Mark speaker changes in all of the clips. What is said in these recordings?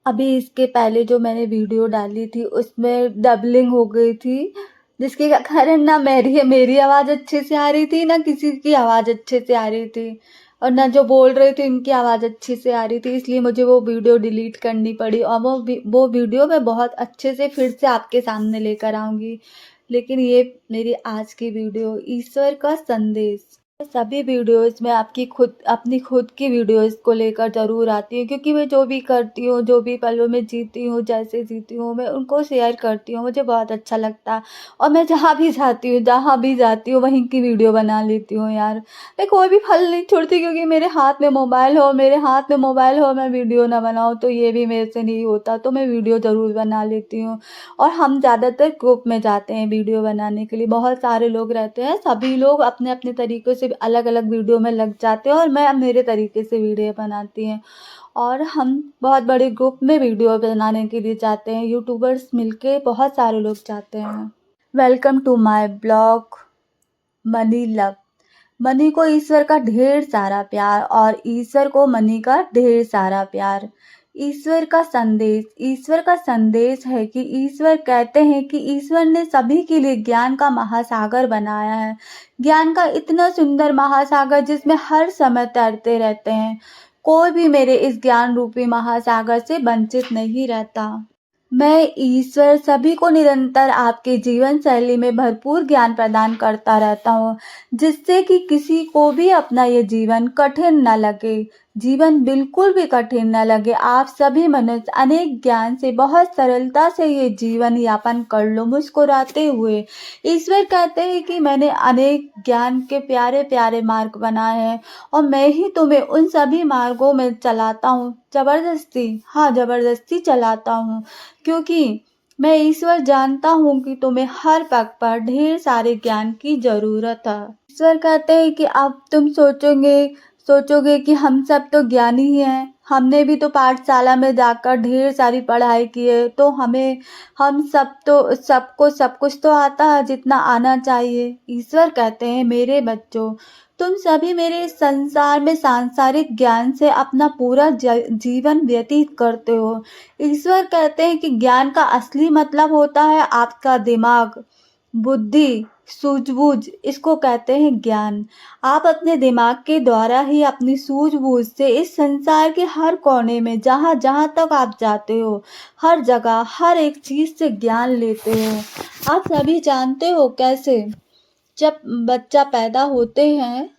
Speaker 1: अभी इसके पहले जो मैंने वीडियो डाली थी उसमें डबलिंग हो गई थी, जिसके कारण ना मेरी आवाज़ अच्छे से आ रही थी, ना किसी की आवाज़ अच्छे से आ रही थी, और ना जो बोल रहे थे उनकी आवाज़ अच्छे से आ रही थी। इसलिए मुझे वो वीडियो डिलीट करनी पड़ी, और वो वीडियो मैं बहुत अच्छे से फिर से आपके सामने लेकर आऊँगी। लेकिन ये मेरी आज की वीडियो ईश्वर का संदेश, सभी वीडियोस में अपनी खुद की वीडियोस को लेकर ज़रूर आती हूँ, क्योंकि मैं जो भी करती हूँ, जो भी पलों में जीती हूँ, जैसे जीती हूँ, मैं उनको शेयर करती हूँ। मुझे बहुत अच्छा लगता है, और मैं जहाँ भी जाती हूँ वहीं की वीडियो बना लेती हूँ यार। मैं कोई भी फल नहीं छोड़ती, क्योंकि मेरे हाथ में मोबाइल हो मैं वीडियो ना बनाऊँ तो ये भी मेरे से नहीं होता, तो मैं वीडियो ज़रूर बना लेती हूँ। और हम ज़्यादातर ग्रुप में जाते हैं वीडियो बनाने के लिए, बहुत सारे लोग रहते हैं, सभी लोग अपने अपने तरीक़े से अलग अलग वीडियो में लग जाते हैं, और मैं मेरे तरीके से वीडियो बनाती हैं। और हम बहुत बड़े ग्रुप में वीडियो बनाने के लिए जाते हैं, यूट्यूबर्स मिलके बहुत सारे लोग जाते हैं। Welcome to my blog money love. Money को ईश्वर का ढेर सारा प्यार, और ईश्वर को मनी का ढेर सारा प्यार। ईश्वर का संदेश है कि ईश्वर कहते हैं कि ईश्वर ने सभी के लिए ज्ञान का महासागर बनाया है। ज्ञान का इतना सुंदर महासागर जिसमें हर समय तैरते रहते हैं। कोई भी मेरे इस ज्ञान रूपी महासागर से वंचित नहीं रहता। मैं ईश्वर सभी को निरंतर आपके जीवन शैली में भरपूर ज्ञान प्रदान करता रहता हूँ, जिससे कि किसी को भी अपना ये जीवन कठिन न लगे। जीवन बिल्कुल भी कठिन न लगे। आप सभी मनुष्य अनेक ज्ञान से बहुत सरलता से ये जीवन यापन कर लो मुस्कुराते हुए। ईश्वर कहते हैं कि मैंने अनेक ज्ञान के प्यारे प्यारे मार्ग बनाए हैं, और मैं ही तुम्हें उन सभी मार्गों में चलाता हूँ, ज़बरदस्ती चलाता हूँ, क्योंकि मैं ईश्वर जानता हूँ कि तुम्हें हर पग पर ढेर सारे ज्ञान की ज़रूरत है। ईश्वर कहते हैं कि अब तुम सोचोगे कि हम सब तो ज्ञानी ही हैं, हमने भी तो पाठशाला में जाकर ढेर सारी पढ़ाई की है, तो हम सबको सब कुछ तो आता है जितना आना चाहिए। ईश्वर कहते हैं मेरे बच्चों, तुम सभी मेरे इस संसार में सांसारिक ज्ञान से अपना पूरा जीवन व्यतीत करते हो। ईश्वर कहते हैं कि ज्ञान का असली मतलब होता है आपका दिमाग, बुद्धि, सूझबूझ, इसको कहते हैं ज्ञान। आप अपने दिमाग के द्वारा ही अपनी सूझबूझ से इस संसार के हर कोने में जहाँ जहाँ तक आप जाते हो, हर जगह हर एक चीज़ से ज्ञान लेते हो। आप सभी जानते हो कैसे? जब बच्चा पैदा होते हैं,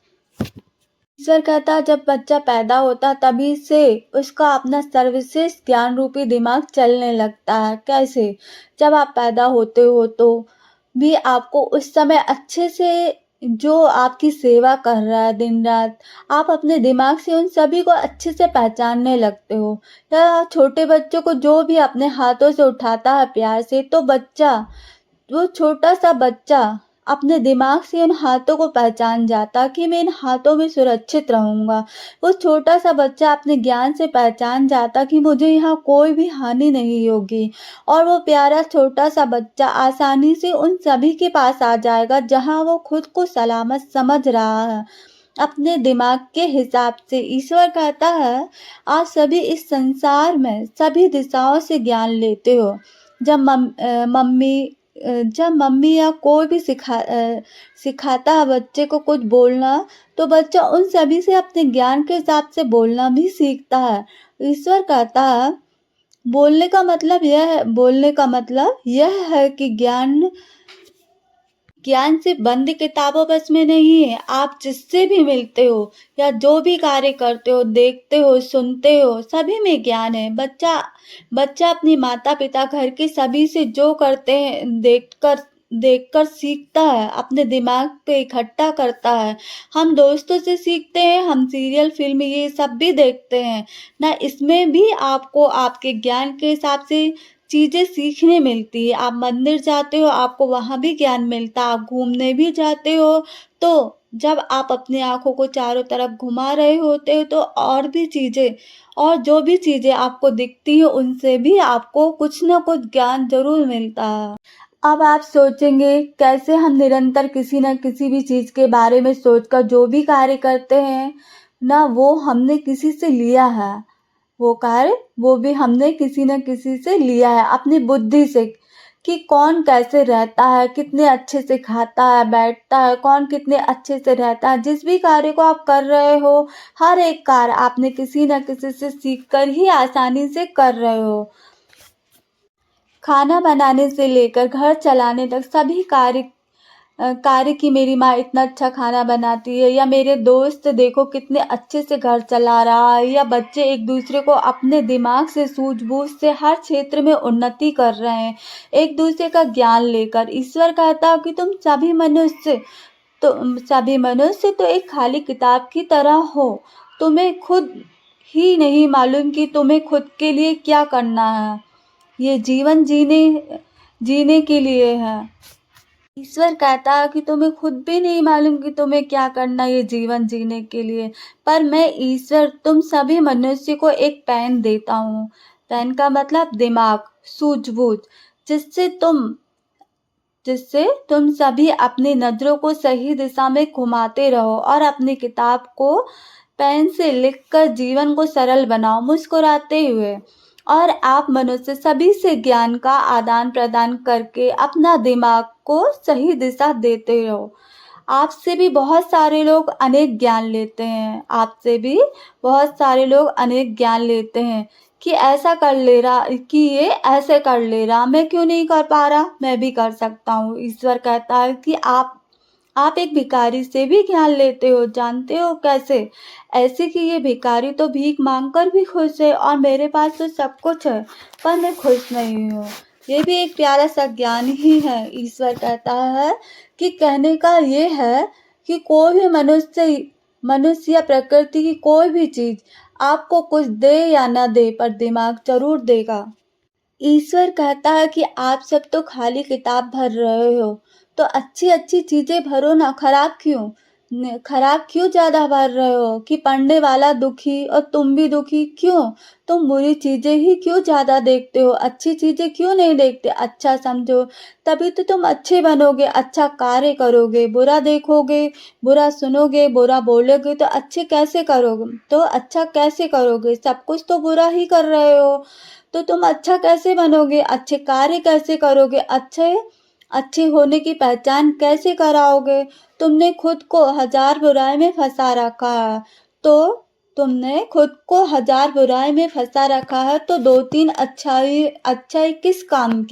Speaker 1: ईश्वर कहता है जब बच्चा पैदा होता है तभी से उसका अपना सर्वश्रेष्ठ ज्ञान रूपी दिमाग चलने लगता है। कैसे? जब आप पैदा होते हो तो भी आपको उस समय अच्छे से जो आपकी सेवा कर रहा है दिन रात, आप अपने दिमाग से उन सभी को अच्छे से पहचानने लगते हो। या छोटे बच्चों को जो भी अपने हाथों से उठाता है प्यार से, तो वो छोटा सा बच्चा अपने दिमाग से इन हाथों को पहचान जाता कि मैं इन हाथों में सुरक्षित रहूँगा। वो छोटा सा बच्चा अपने ज्ञान से पहचान जाता कि मुझे यहाँ कोई भी हानि नहीं होगी, और वो प्यारा छोटा सा बच्चा आसानी से उन सभी के पास आ जाएगा जहाँ वो खुद को सलामत समझ रहा है अपने दिमाग के हिसाब से। ईश्वर कहता है आप सभी इस संसार में सभी दिशाओं से ज्ञान लेते हो। जब मम्मी या कोई भी सिखाता है बच्चे को कुछ बोलना, तो बच्चा उन सभी से अपने ज्ञान के हिसाब से बोलना भी सीखता है। ईश्वर कहता है बोलने का मतलब यह है कि ज्ञान सिर्फ बंद किताबों बस में नहीं है। आप जिससे भी मिलते हो या जो भी कार्य करते हो, देखते हो, सुनते हो, सभी में ज्ञान है। बच्चा अपनी माता पिता घर के सभी से जो करते हैं देखकर सीखता है, अपने दिमाग पे इकट्ठा करता है। हम दोस्तों से सीखते हैं, हम सीरियल फिल्म ये सब भी देखते हैं ना, इसमें भी आपको आपके ज्ञान के हिसाब से चीज़ें सीखने मिलती है। आप मंदिर जाते हो, आपको वहाँ भी ज्ञान मिलता है। आप घूमने भी जाते हो, तो जब आप अपनी आँखों को चारों तरफ घुमा रहे होते हो, तो और जो भी चीज़ें आपको दिखती हैं उनसे भी आपको कुछ न कुछ ज्ञान ज़रूर मिलता है। अब आप सोचेंगे कैसे हम निरंतर किसी न किसी भी चीज़ के बारे में सोचकर जो भी कार्य करते हैं ना, वो हमने किसी से लिया है। वो कार्य वो भी हमने किसी न किसी से लिया है, अपनी बुद्धि से, कि कौन कैसे रहता है, कितने अच्छे से खाता है, बैठता है, कौन कितने अच्छे से रहता है। जिस भी कार्य को आप कर रहे हो, हर एक कार्य आपने किसी न किसी से सीख कर ही आसानी से कर रहे हो। खाना बनाने से लेकर घर चलाने तक सभी कार्य की मेरी माँ इतना अच्छा खाना बनाती है, या मेरे दोस्त देखो कितने अच्छे से घर चला रहा है, या बच्चे एक दूसरे को अपने दिमाग से सूझबूझ से हर क्षेत्र में उन्नति कर रहे हैं, एक दूसरे का ज्ञान लेकर। ईश्वर कहता है कि सभी मनुष्य तो एक खाली किताब की तरह हो। तुम्हें खुद ही नहीं मालूम कि तुम्हें खुद के लिए क्या करना है। ये जीवन जीने के लिए है। ईश्वर कहता है कि तुम्हें खुद भी नहीं मालूम कि तुम्हें क्या करना है ये जीवन जीने के लिए, पर मैं ईश्वर तुम सभी मनुष्य को एक पेन देता हूँ। पेन का मतलब दिमाग, सूझबूझ, जिससे तुम सभी अपनी नजरों को सही दिशा में घुमाते रहो और अपनी किताब को पेन से लिखकर जीवन को सरल बनाओ मुस्कुराते हुए। और आप मनुष्य सभी से ज्ञान का आदान प्रदान करके अपना दिमाग को सही दिशा देते रहो। आपसे भी बहुत सारे लोग अनेक ज्ञान लेते हैं, आपसे भी बहुत सारे लोग अनेक ज्ञान लेते हैं कि ऐसा कर ले रहा, कि ये ऐसे कर ले रहा, मैं क्यों नहीं कर पा रहा, मैं भी कर सकता हूँ। ईश्वर कहता है कि आप एक भिखारी से भी ज्ञान लेते हो, जानते हो कैसे? ऐसे कि ये भिखारी तो भीख मांगकर भी खुश है और मेरे पास तो सब कुछ है पर मैं खुश नहीं हूँ। ये भी एक प्यारा सा ज्ञान ही है। ईश्वर कहता है कि कहने का ये है कि कोई भी मनुष्य या प्रकृति की कोई भी चीज आपको कुछ दे या ना दे, पर दिमाग जरूर देगा। ईश्वर कहता है कि आप सब तो खाली किताब भर रहे हो, तो अच्छी अच्छी चीजें भरो ना, खराब क्यों ज्यादा भर रहे हो कि पढ़ने वाला दुखी और तुम भी दुखी क्यों? तुम बुरी चीजें ही क्यों ज्यादा देखते हो, अच्छी चीजें क्यों नहीं देखते? अच्छा समझो, तभी तो तुम अच्छे बनोगे, अच्छा कार्य करोगे। बुरा देखोगे, बुरा सुनोगे, बुरा बोलोगे तो अच्छा कैसे करोगे? सब कुछ तो बुरा ही कर रहे हो, तो तुम अच्छा कैसे बनोगे, अच्छे कार्य कैसे करोगे, अच्छे होने की पहचान कैसे कराओगे? तुमने खुद को हजार बुराई में फंसा रखा है, तो दो तीन अच्छाई किस काम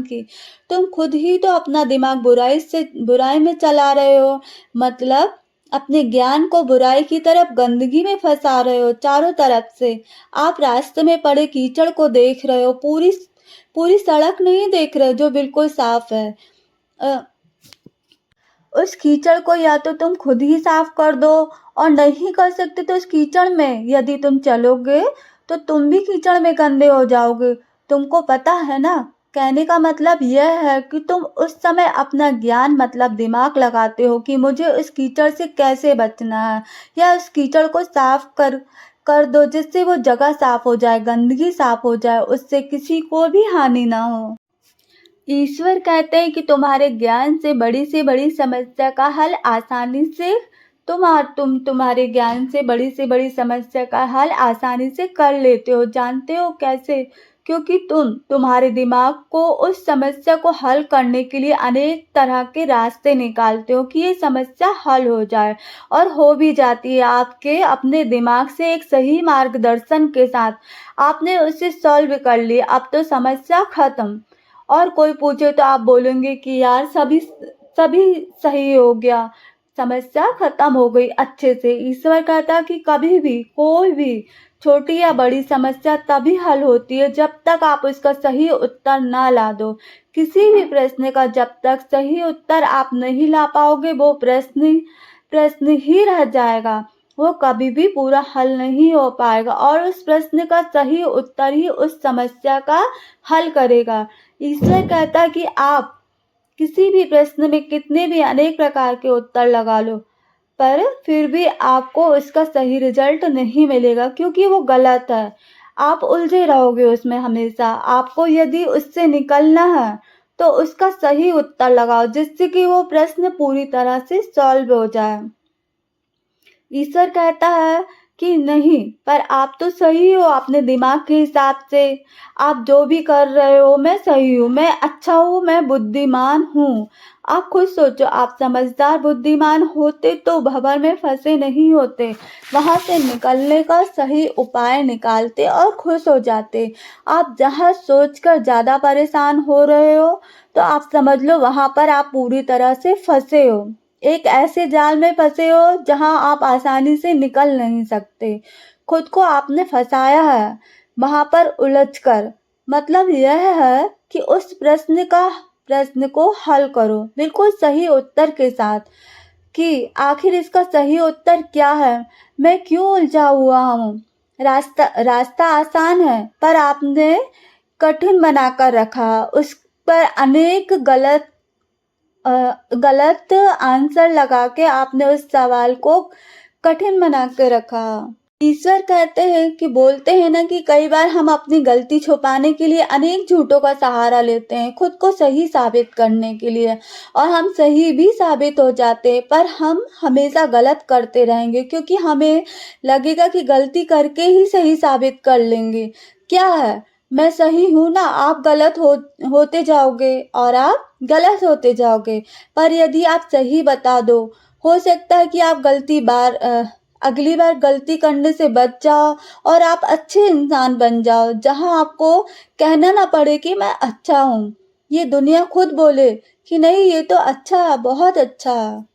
Speaker 1: की? तुम खुद ही तो अपना दिमाग बुराई में चला रहे हो, मतलब अपने ज्ञान को बुराई की तरफ, गंदगी में फंसा रहे हो। चारों तरफ से आप रास्ते में पड़े कीचड़ को देख रहे हो, पूरी सड़क नहीं देख रहे जो बिल्कुल साफ है। उस कीचड़ को या तो तुम खुद ही साफ कर दो, और नहीं कर सकते तो उस कीचड़ में यदि तुम चलोगे तो तुम भी कीचड़ में गंदे हो जाओगे। तुमको पता है ना? कहने का मतलब यह है कि तुम उस समय अपना ज्ञान मतलब दिमाग लगाते हो कि मुझे उस कीचड़ से कैसे बचना है, या उस कीचड़ को साफ कर दो जिससे वो जगह साफ हो जाए, गंदगी साफ हो जाए, उससे किसी को भी हानि ना हो। ईश्वर कहते हैं कि तुम्हारे ज्ञान से बड़ी से बड़ी समस्या का हल आसानी से कर लेते हो। जानते हो कैसे? क्योंकि तुम्हारे दिमाग को उस समस्या को हल करने के लिए अनेक तरह के रास्ते निकालते हो कि ये समस्या हल हो जाए, और हो भी जाती है। आपके अपने दिमाग से एक सही मार्गदर्शन के साथ आपने उसे सॉल्व कर लिया, अब तो समस्या खत्म। और कोई पूछे तो आप बोलेंगे कि यार सभी सभी सही हो गया, समस्या खत्म हो गई अच्छे से। ईश्वर कहता कि कभी भी कोई भी छोटी या बड़ी समस्या तभी हल होती है जब तक आप उसका सही उत्तर ना ला दो। किसी भी प्रश्न का जब तक सही उत्तर आप नहीं ला पाओगे, वो प्रश्न ही रह जाएगा, वो कभी भी पूरा हल नहीं हो पाएगा, और उस प्रश्न का सही उत्तर ही उस समस्या का हल करेगा। ईश्वर कहता है कि आप किसी भी प्रश्न में कितने भी अनेक प्रकार के उत्तर लगा लो, पर फिर भी आपको उसका सही रिजल्ट नहीं मिलेगा, क्योंकि वो गलत है। आप उलझे रहोगे उसमें हमेशा। आपको यदि उससे निकलना है तो उसका सही उत्तर लगाओ, जिससे कि वो प्रश्न पूरी तरह से सॉल्व हो जाए। ईश्वर कहता है कि नहीं, पर आप तो सही हो अपने दिमाग के हिसाब से, आप जो भी कर रहे हो मैं सही हूँ, मैं अच्छा हूँ, मैं बुद्धिमान हूँ। आप खुद सोचो, आप समझदार बुद्धिमान होते तो भंवर में फंसे नहीं होते, वहां से निकलने का सही उपाय निकालते और खुश हो जाते। आप जहाँ सोचकर ज्यादा परेशान हो रहे हो तो आप समझ लो वहां पर आप पूरी तरह से फंसे हो, एक ऐसे जाल में फंसे हो जहां आप आसानी से निकल नहीं सकते। खुद को आपने फंसाया है वहां पर उलझकर। मतलब यह है कि उस प्रश्न को हल करो बिल्कुल सही उत्तर के साथ, कि आखिर इसका सही उत्तर क्या है, मैं क्यों उलझा हुआ हूँ। रास्ता रास्ता आसान है पर आपने कठिन बनाकर रखा, उस पर अनेक गलत आंसर लगा के आपने उस सवाल को कठिन बना के रखा। ईश्वर कहते हैं कि बोलते हैं ना कि कई बार हम अपनी गलती छुपाने के लिए अनेक झूठों का सहारा लेते हैं खुद को सही साबित करने के लिए, और हम सही भी साबित हो जाते हैं, पर हम हमेशा गलत करते रहेंगे क्योंकि हमें लगेगा कि गलती करके ही सही साबित कर लेंगे। क्या है, मैं सही हूं ना, आप गलत होते जाओगे और आप गलत होते जाओगे। पर यदि आप सही बता दो, हो सकता है कि आप अगली बार गलती करने से बच जाओ और आप अच्छे इंसान बन जाओ, जहां आपको कहना ना पड़े कि मैं अच्छा हूँ, ये दुनिया खुद बोले कि नहीं ये तो अच्छा है, बहुत अच्छा है।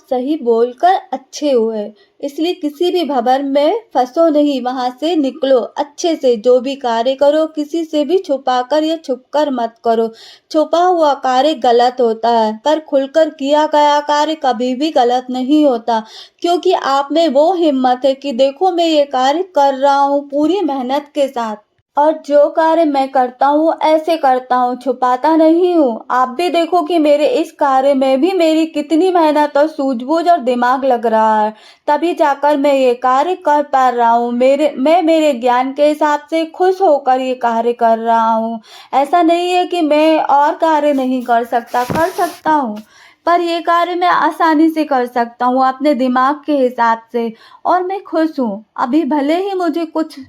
Speaker 1: सही बोलकर अच्छे हुए, इसलिए किसी भी भंवर में फंसो नहीं, वहां से निकलो अच्छे से। जो भी कार्य करो किसी से भी छुपाकर या छुपकर मत करो। छुपा हुआ कार्य गलत होता है पर खुलकर किया गया कार्य कभी भी गलत नहीं होता, क्योंकि आप में वो हिम्मत है कि देखो मैं ये कार्य कर रहा हूँ पूरी मेहनत के साथ, और जो कार्य मैं करता हूँ ऐसे करता हूँ, छुपाता नहीं हूँ। आप भी देखो कि मेरे इस कार्य में भी मेरी कितनी मेहनत और सूझबूझ और दिमाग लग रहा है, तभी जाकर मैं ये कार्य कर पा रहा हूँ। मैं मेरे ज्ञान के हिसाब से खुश होकर ये कार्य कर रहा हूँ। ऐसा नहीं है कि मैं और कार्य नहीं कर सकता, कर सकता हूँ, पर ये कार्य मैं आसानी से कर सकता हूँ अपने दिमाग के हिसाब से, और मैं खुश हूँ। अभी भले ही मुझे कुछ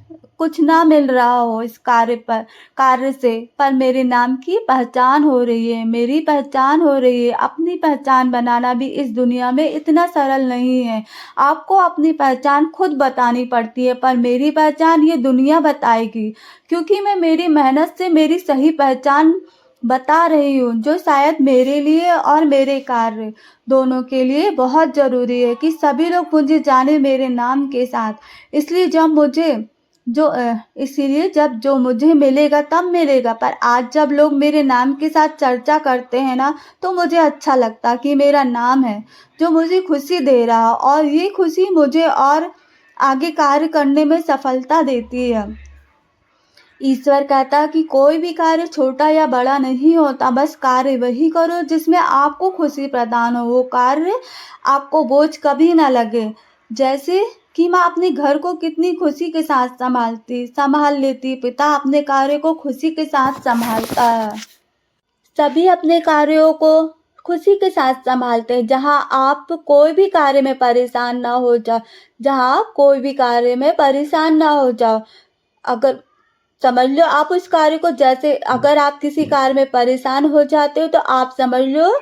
Speaker 1: कुछ ना मिल रहा हो इस कार्य से, पर मेरे नाम की पहचान हो रही है, मेरी पहचान हो रही है। अपनी पहचान बनाना भी इस दुनिया में इतना सरल नहीं है। आपको अपनी पहचान खुद बतानी पड़ती है, पर मेरी पहचान ये दुनिया बताएगी, क्योंकि मैं मेरी मेहनत से मेरी सही पहचान बता रही हूँ, जो शायद मेरे लिए और मेरे कार्य दोनों के लिए बहुत जरूरी है कि सभी लोग मुझे जाने मेरे नाम के साथ। इसलिए जब मुझे इसीलिए जब जो मुझे मिलेगा तब मिलेगा, पर आज जब लोग मेरे नाम के साथ चर्चा करते हैं ना, तो मुझे अच्छा लगता कि मेरा नाम है जो मुझे खुशी दे रहा, और ये खुशी मुझे और आगे कार्य करने में सफलता देती है। ईश्वर कहता है कि कोई भी कार्य छोटा या बड़ा नहीं होता, बस कार्य वही करो जिसमें आपको खुशी प्रदान हो, वो कार्य आपको बोझ कभी ना लगे। जैसे कि माँ अपने घर को कितनी खुशी के साथ संभाल लेती, पिता अपने कार्य को खुशी के साथ संभालता है। सभी अपने कार्यों को खुशी के साथ संभालते हैं। जहाँ कोई भी कार्य में परेशान ना हो जाओ। अगर समझ लो आप उस कार्य को, जैसे अगर आप किसी कार्य में परेशान हो जाते हो तो आप समझ लो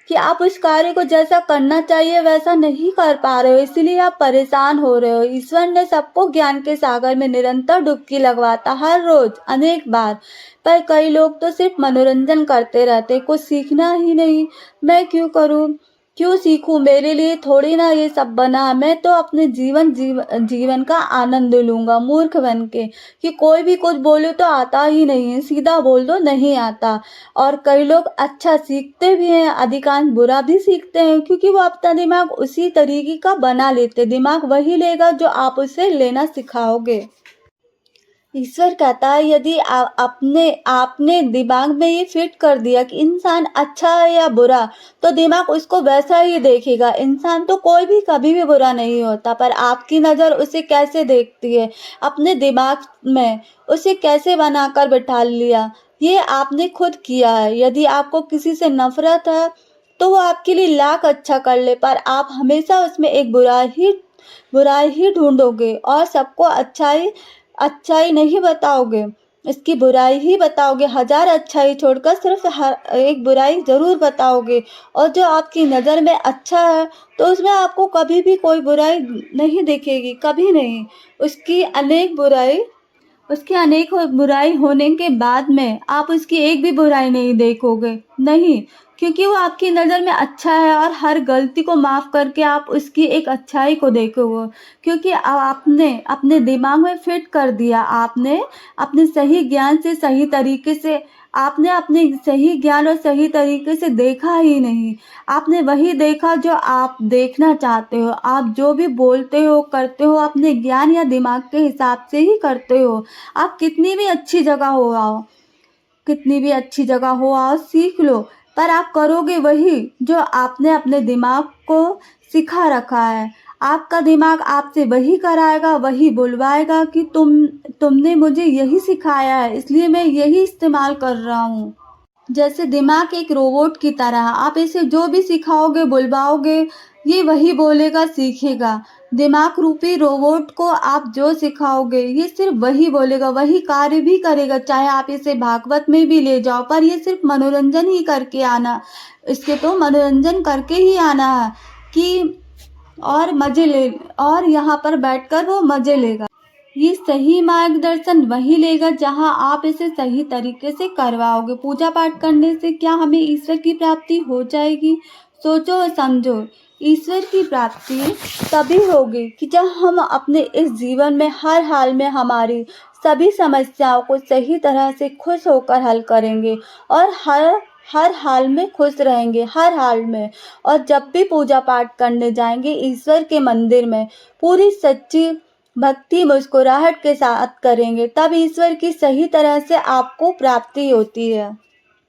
Speaker 1: कि आप उस कार्य को जैसा करना चाहिए वैसा नहीं कर पा रहे हो, इसीलिए आप परेशान हो रहे हो। ईश्वर ने सबको ज्ञान के सागर में निरंतर डुबकी लगवाता, हर रोज अनेक बार, पर कई लोग तो सिर्फ मनोरंजन करते रहते, कुछ सीखना ही नहीं। मैं क्यों सीखूं, मेरे लिए थोड़ी ना ये सब बना, मैं तो अपने जीवन का आनंद लूंगा मूर्ख बन के, कि कोई भी कुछ बोले तो आता ही नहीं है, सीधा बोल दो नहीं आता। और कई लोग अच्छा सीखते भी हैं, अधिकांश बुरा भी सीखते हैं, क्योंकि वो अपना दिमाग उसी तरीके का बना लेते, दिमाग वही लेगा जो आप उसे लेना सिखाओगे। ईश्वर कहता है यदि आपने दिमाग में ये फिट कर दिया कि इंसान अच्छा है या बुरा, तो दिमाग उसको वैसा ही देखेगा। इंसान तो कोई भी कभी भी बुरा नहीं होता, पर आपकी नज़र उसे कैसे देखती है, अपने दिमाग में उसे कैसे बनाकर बिठा लिया, ये आपने खुद किया है। यदि आपको किसी से नफरत है तो वो आपके लिए लाख अच्छा कर ले, पर आप हमेशा उसमें एक बुरा ही बुराई ही ढूंढोगे और सबको अच्छाई अच्छाई नहीं बताओगे, इसकी बुराई ही बताओगे। हजार अच्छाई छोड़कर सिर्फ एक बुराई जरूर बताओगे। और जो आपकी नज़र में अच्छा है तो उसमें आपको कभी भी कोई बुराई नहीं दिखेगी, कभी नहीं। उसकी अनेक बुराई उसकी अनेक बुराई होने के बाद में आप उसकी एक भी बुराई नहीं देखोगे, नहीं, क्योंकि वो आपकी नज़र में अच्छा है और हर गलती को माफ़ करके आप उसकी एक अच्छाई को देखोगे। क्योंकि आपने अपने दिमाग में फिट कर दिया, आपने अपने सही ज्ञान से सही तरीके से आपने अपने सही ज्ञान और सही तरीके से देखा ही नहीं। आपने वही देखा जो आप देखना चाहते हो। आप जो भी बोलते हो करते हो अपने ज्ञान या दिमाग के हिसाब से ही करते हो। आप कितनी भी अच्छी जगह हो आओ सीख लो, पर आप करोगे वही जो आपने अपने दिमाग को सिखा रखा है। आपका दिमाग आपसे वही कराएगा, वही बुलवाएगा कि तुमने मुझे यही सिखाया है, इसलिए मैं यही इस्तेमाल कर रहा हूँ। जैसे दिमाग एक रोबोट की तरह, आप इसे जो भी सिखाओगे बुलवाओगे, ये वही बोलेगा, सीखेगा। दिमाग रूपी रोबोट को आप जो सिखाओगे ये सिर्फ वही बोलेगा, वही कार्य भी करेगा। चाहे आप इसे भागवत में भी ले जाओ, पर ये सिर्फ मनोरंजन ही करके आना, इसके तो मनोरंजन करके ही आना है कि और मजे ले, और यहाँ पर बैठकर वो मजे लेगा। ये सही मार्गदर्शन वही लेगा जहाँ आप इसे सही तरीके से करवाओगे। पूजा पाठ करने से क्या हमें ईश्वर की प्राप्ति हो जाएगी? सोचो और समझो। ईश्वर की प्राप्ति तभी होगी कि जब हम अपने इस जीवन में हर हाल में हमारी सभी समस्याओं को सही तरह से खुश होकर हल करेंगे और हर हाल में खुश रहेंगे, हर हाल में। और जब भी पूजा पाठ करने जाएंगे ईश्वर के मंदिर में, पूरी सच्ची भक्ति मुस्कुराहट के साथ करेंगे, तब ईश्वर की सही तरह से आपको प्राप्ति होती है।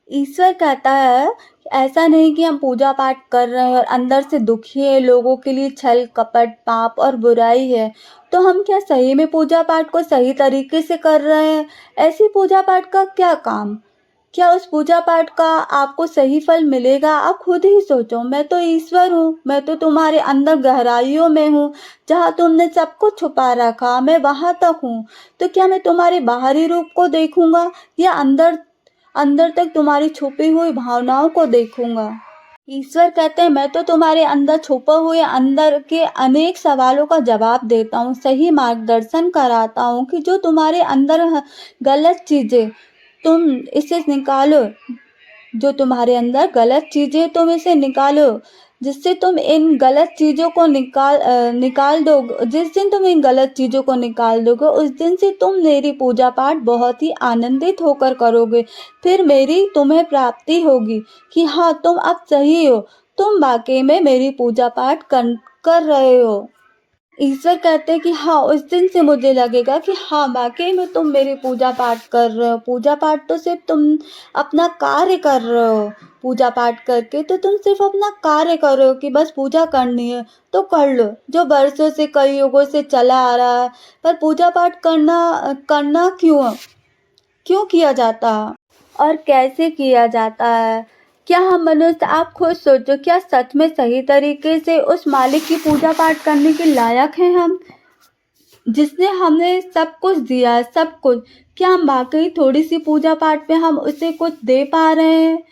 Speaker 1: ईश्वर कहता है ऐसा नहीं कि हम पूजा पाठ कर रहे हैं और अंदर से दुखी है, लोगों के लिए छल कपट पाप और बुराई है, तो हम क्या सही में पूजा पाठ को सही तरीके से कर रहे हैं? ऐसी पूजा पाठ का क्या काम? क्या उस पूजा पाठ का आपको सही फल मिलेगा? आप खुद ही सोचो। मैं तो ईश्वर हूँ, मैं तो तुम्हारे अंदर गहराइयों में हूँ, जहाँ तुमने सब कुछ छुपा रखा मैं वहाँ तक हूँ। तो क्या मैं तुम्हारे बाहरी रूप को देखूंगा या अंदर अंदर तक तुम्हारी छुपी हुई भावनाओं को देखूंगा? ईश्वर कहते हैं मैं तो तुम्हारे अंदर छुपे हुए अंदर के अनेक सवालों का जवाब देता हूँ, सही मार्गदर्शन कराता हूँ कि जो तुम्हारे अंदर गलत चीजें, तुम इसे निकालो। जो तुम्हारे अंदर गलत चीजें तुम इसे निकालो। जिससे तुम इन गलत चीजों को निकाल दो, जिस दिन तुम इन गलत चीजों को निकाल दोगे उस दिन से तुम मेरी पूजा पाठ बहुत ही आनंदित होकर करोगे। फिर मेरी तुम्हें प्राप्ति होगी कि हाँ तुम अब सही हो, तुम वाकई में मेरी पूजा पाठ कर रहे हो। ईश्वर कहते हैं कि हाँ उस दिन से मुझे लगेगा कि हाँ वाकई में तुम मेरी पूजा पाठ कर रहे हो। पूजा पाठ तो सिर्फ तुम अपना कार्य कर रहे हो। पूजा पाठ करके तो तुम सिर्फ अपना कार्य कर रहे हो कि बस पूजा करनी है तो कर लो, जो वर्षों से कई युगों से चला आ रहा है। पर पूजा पाठ करना क्यों किया जाता है और कैसे किया जाता है? क्या हम मनुष्य, आप खुद सोचो, क्या सच में सही तरीके से उस मालिक की पूजा पाठ करने के लायक हैं हम, जिसने हमें सब कुछ दिया है, सब कुछ? क्या हम वाकई थोड़ी सी पूजा पाठ में हम उसे कुछ दे पा रहे हैं?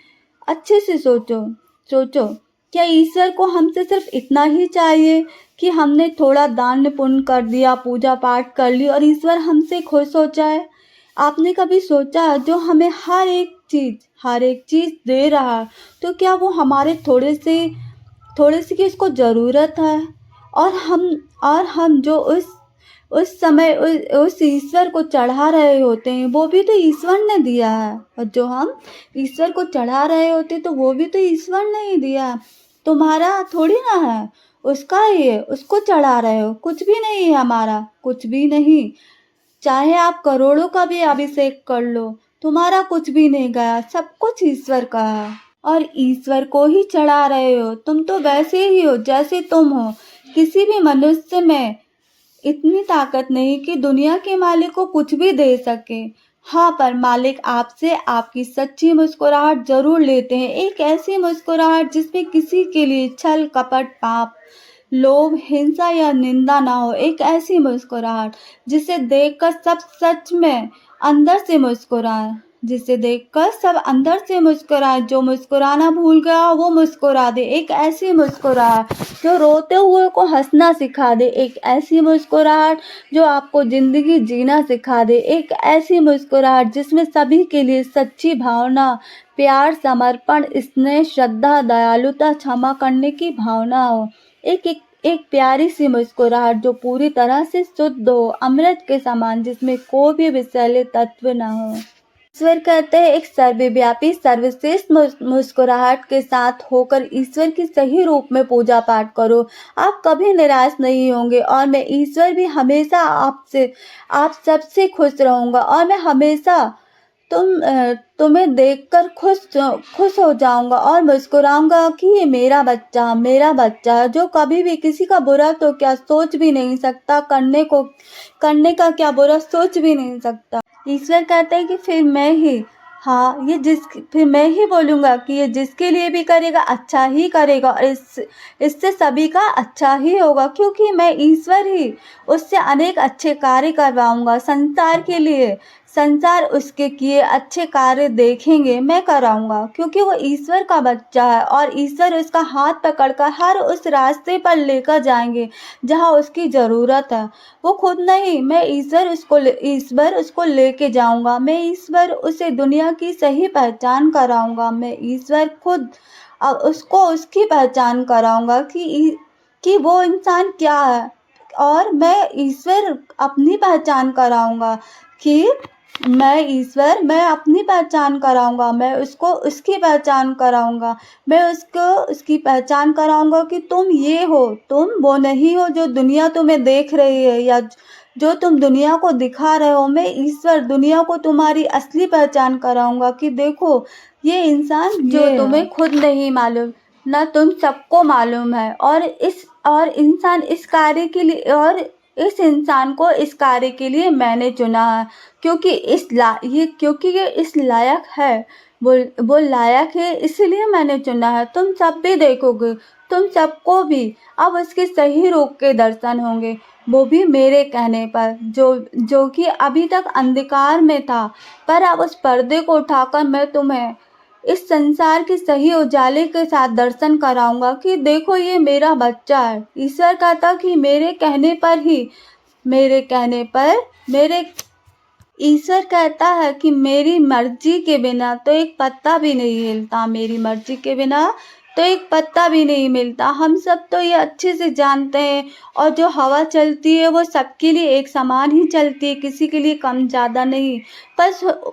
Speaker 1: अच्छे से सोचो। क्या ईश्वर को हमसे सिर्फ इतना ही चाहिए कि हमने थोड़ा दान पुण्य कर दिया, पूजा पाठ कर ली और ईश्वर हमसे खुश हो जाए? आपने कभी सोचा जो हमें हर एक चीज दे रहा है, तो क्या वो हमारे थोड़े से की इसको जरूरत है? और हम जो उस समय उस ईश्वर को चढ़ा रहे होते हैं वो भी तो ईश्वर ने दिया है। और जो हम ईश्वर को चढ़ा रहे होते तो वो भी तो ईश्वर ने ही दिया है, तुम्हारा थोड़ी ना है, उसका ही है, उसको चढ़ा रहे हो। कुछ भी नहीं है हमारा, कुछ भी नहीं। चाहे आप करोड़ों का भी अभिषेक कर लो, तुम्हारा कुछ भी नहीं गया, सब कुछ ईश्वर का है और ईश्वर को ही चढ़ा रहे हो। तुम तो वैसे ही हो जैसे तुम हो। किसी भी मनुष्य में इतनी ताकत नहीं कि दुनिया के मालिक को कुछ भी दे सके। हाँ, पर मालिक आपसे आपकी सच्ची मुस्कुराहट जरूर लेते हैं, एक ऐसी मुस्कुराहट जिसमें किसी के लिए छल कपट पाप लोभ, हिंसा या निंदा ना हो। एक ऐसी मुस्कुराहट जिसे देखकर सब सच में अंदर से मुस्कुराए, जिसे देखकर सब अंदर से मुस्कुराए। जो मुस्कुराना भूल गया वो मुस्कुरा दे। एक ऐसी मुस्कुराहट जो रोते हुए को हंसना सिखा दे। एक ऐसी मुस्कुराहट जो आपको जिंदगी जीना सिखा दे। एक ऐसी मुस्कुराहट जिसमें सभी के लिए सच्ची भावना, प्यार, समर्पण, स्नेह, श्रद्धा, दयालुता, क्षमा करने की भावना हो। एक एक एक प्यारी सी मुस्कुराहट जो पूरी तरह से शुद्ध हो, अमृत के समान, जिसमें कोई भी विषैले तत्व ना हो। ईश्वर कहते हैं एक सर्वव्यापी सर्वश्रेष्ठ मुस्कुराहट के साथ होकर ईश्वर की सही रूप में पूजा पाठ करो। आप कभी निराश नहीं होंगे और मैं ईश्वर भी हमेशा आप सबसे खुश रहूंगा और मैं हमेशा तुम्हें देखकर खुश हो जाऊंगा और मुस्कुराऊंगा कि ये मेरा बच्चा है, जो कभी भी किसी का बुरा तो क्या सोच भी नहीं सकता, करने का क्या बुरा सोच भी नहीं सकता। ईश्वर कहता है कि फिर मैं ही बोलूंगा कि ये जिसके लिए भी करेगा अच्छा ही करेगा और इससे सभी का अच्छा ही होगा, क्योंकि मैं ईश्वर ही उससे अनेक अच्छे कार्य करवाऊंगा संसार के लिए। संसार उसके किए अच्छे कार्य देखेंगे, मैं कराऊंगा, क्योंकि वो ईश्वर का बच्चा है और ईश्वर उसका हाथ पकड़कर हर उस रास्ते पर लेकर जाएंगे जहाँ उसकी ज़रूरत है। वो खुद नहीं, मैं ईश्वर उसको लेके जाऊंगा। मैं ईश्वर उसे दुनिया की सही पहचान कराऊंगा। मैं ईश्वर खुद उसको उसकी पहचान कराऊंगा कि वो इंसान क्या है, और मैं ईश्वर अपनी पहचान कराऊंगा कि मैं अपनी पहचान कराऊंगा। मैं उसको उसकी पहचान कराऊंगा। मैं उसको उसकी पहचान कराऊंगा कि तुम ये हो, तुम वो नहीं हो जो दुनिया तुम्हें देख रही है या जो तुम दुनिया को दिखा रहे हो। मैं ईश्वर दुनिया को तुम्हारी असली पहचान कराऊंगा कि देखो ये इंसान जो तुम्हें खुद नहीं मालूम, ना तुम सबको मालूम है, और इंसान इस कार्य के लिए और इस इंसान को इस कार्य के लिए मैंने चुना है, क्योंकि ये इस लायक है। वो लायक है, इसलिए मैंने चुना है। तुम सब भी देखोगे, तुम सबको भी अब उसके सही रूप के दर्शन होंगे, वो भी मेरे कहने पर। जो कि अभी तक अंधकार में था, पर अब उस पर्दे को उठाकर मैं तुम्हें इस संसार के सही उजाले के साथ दर्शन कराऊंगा कि देखो ये मेरा बच्चा है। ईश्वर कहता कि मेरे ईश्वर कहता है कि मेरी मर्जी के बिना तो एक पत्ता भी नहीं हिलता, मेरी मर्जी के बिना तो एक पत्ता भी नहीं मिलता। हम सब तो ये अच्छे से जानते हैं, और जो हवा चलती है वो सबके लिए एक समान ही चलती है, किसी के लिए कम ज़्यादा नहीं।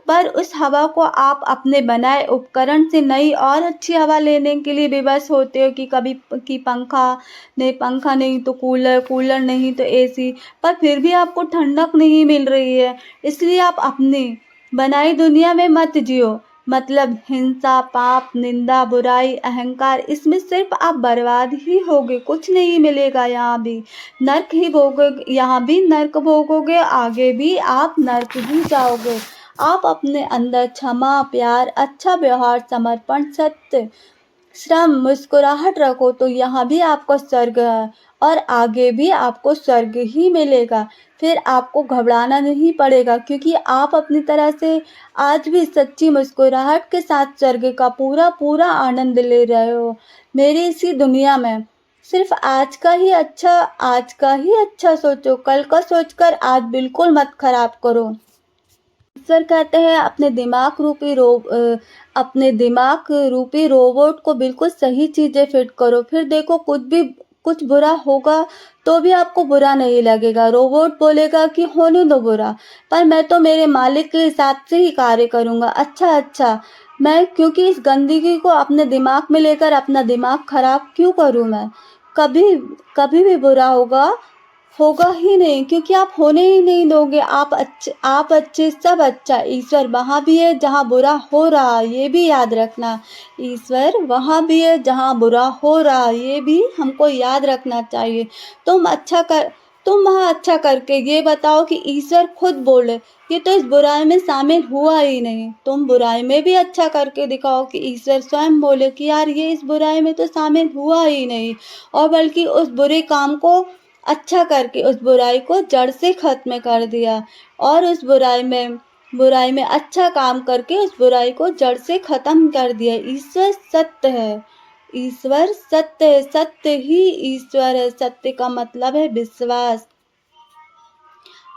Speaker 1: पर उस हवा को आप अपने बनाए उपकरण से नई और अच्छी हवा लेने के लिए विवश होते हो कि पंखा नहीं तो कूलर नहीं तो एसी, पर फिर भी आपको ठंडक नहीं मिल रही है। इसलिए आप अपनी बनाई दुनिया में मत जियो। मतलब हिंसा, पाप, निंदा, बुराई, अहंकार, इसमें सिर्फ आप बर्बाद ही होगे, कुछ नहीं मिलेगा। यहाँ भी नर्क भोगोगे, आगे भी आप नर्क ही जाओगे। आप अपने अंदर क्षमा, प्यार, अच्छा व्यवहार, समर्पण, सत्य, श्रम, मुस्कुराहट रखो तो यहाँ भी आपको स्वर्ग है और आगे भी आपको स्वर्ग ही मिलेगा। फिर आपको घबराना नहीं पड़ेगा, क्योंकि आप अपनी तरह से आज भी सच्ची मुस्कुराहट के साथ स्वर्ग का पूरा पूरा आनंद ले रहे हो। मेरी इसी दुनिया में सिर्फ आज का ही अच्छा सोचो, कल का सोचकर आज बिल्कुल मत खराब करो। ईश्वर कहते हैं अपने दिमाग रूपी रोबोट को बिल्कुल सही चीज़ें फिट करो, फिर देखो कुछ बुरा होगा तो भी आपको बुरा नहीं लगेगा। रोबोट बोलेगा कि होने दो बुरा, पर मैं तो मेरे मालिक के हिसाब से ही कार्य करूँगा। अच्छा, मैं क्योंकि इस गंदगी को अपने दिमाग में लेकर अपना दिमाग खराब क्यों करूँ मैं। कभी कभी भी बुरा होगा ही नहीं, क्योंकि आप होने ही नहीं दोगे। आप अच्छे, सब अच्छा। ईश्वर वहाँ भी है जहाँ बुरा हो रहा है, ये भी याद रखना। ईश्वर वहाँ भी है जहाँ बुरा हो रहा है, ये भी हमको याद रखना चाहिए। तुम वहाँ अच्छा करके ये बताओ कि ईश्वर खुद बोले ये तो इस बुराई में शामिल हुआ ही नहीं। तुम बुराई में भी अच्छा करके दिखाओ कि ईश्वर स्वयं बोले कि यार ये इस बुराई में तो शामिल हुआ ही नहीं, और बल्कि उस बुरे काम को अच्छा करके उस बुराई को जड़ से खत्म कर दिया, और उस बुराई में अच्छा काम करके उस बुराई को जड़ से खत्म कर दिया। ईश्वर सत्य है, ईश्वर सत्य है, सत्य ही ईश्वर है। सत्य का मतलब है विश्वास।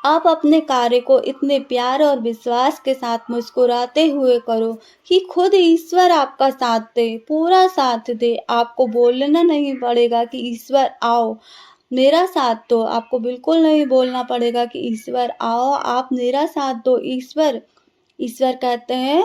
Speaker 1: आप अपने कार्य को इतने प्यार और विश्वास के साथ मुस्कुराते हुए करो कि खुद ईश्वर आपका साथ दे, पूरा साथ दे। आपको बोलना नहीं पड़ेगा कि ईश्वर आओ मेरा साथ दो, आपको बिल्कुल नहीं बोलना पड़ेगा कि ईश्वर आओ आप मेरा साथ दो। ईश्वर कहते हैं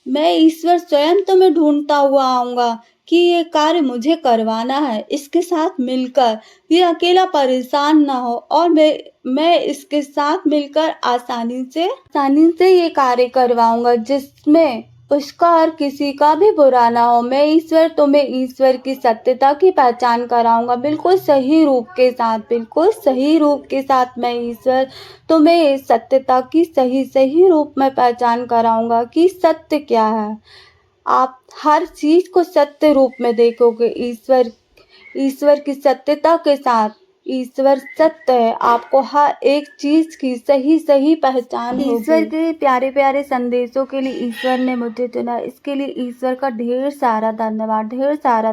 Speaker 1: मैं ईश्वर स्वयं तुम्हें ढूंढता हुआ आऊंगा कि ये कार्य मुझे करवाना है, इसके साथ मिलकर। ये अकेला परेशान ना हो, और मैं इसके साथ मिलकर आसानी से ये कार्य करवाऊंगा जिसमें उसका और किसी का भी बुरा ना हो। मैं ईश्वर तुम्हें ईश्वर की सत्यता की पहचान कराऊंगा, बिल्कुल सही रूप के साथ, बिल्कुल सही रूप के साथ मैं ईश्वर तुम्हें इस सत्यता की सही रूप में पहचान कराऊंगा कि सत्य क्या है। आप हर चीज को सत्य रूप में देखोगे, ईश्वर की सत्यता के साथ। ईश्वर सत्य है, आपको हर एक चीज की सही पहचान होगी। ईश्वर के प्यारे प्यारे संदेशों के लिए ईश्वर ने मुझे चुना, इसके लिए ईश्वर का ढेर सारा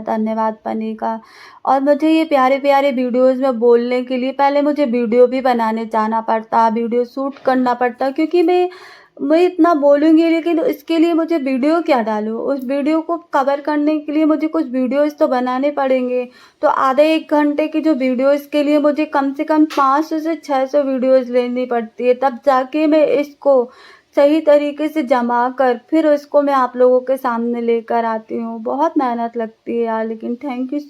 Speaker 1: धन्यवाद बनेगा। और मुझे ये प्यारे प्यारे वीडियोस में बोलने के लिए पहले मुझे वीडियो भी बनाने जाना पड़ता, वीडियो शूट करना पड़ता, क्योंकि मैं इतना बोलूँगी लेकिन इसके लिए मुझे वीडियो क्या डालूँ, उस वीडियो को कवर करने के लिए मुझे कुछ वीडियोस तो बनाने पड़ेंगे। तो आधे 1 घंटे की जो वीडियोस के लिए मुझे कम से कम 500 से 600 वीडियोस लेनी पड़ती है, तब जाके मैं इसको सही तरीके से जमा कर फिर उसको मैं आप लोगों के सामने लेकर आती हूँ। बहुत मेहनत लगती है यार, लेकिन थैंक यू सो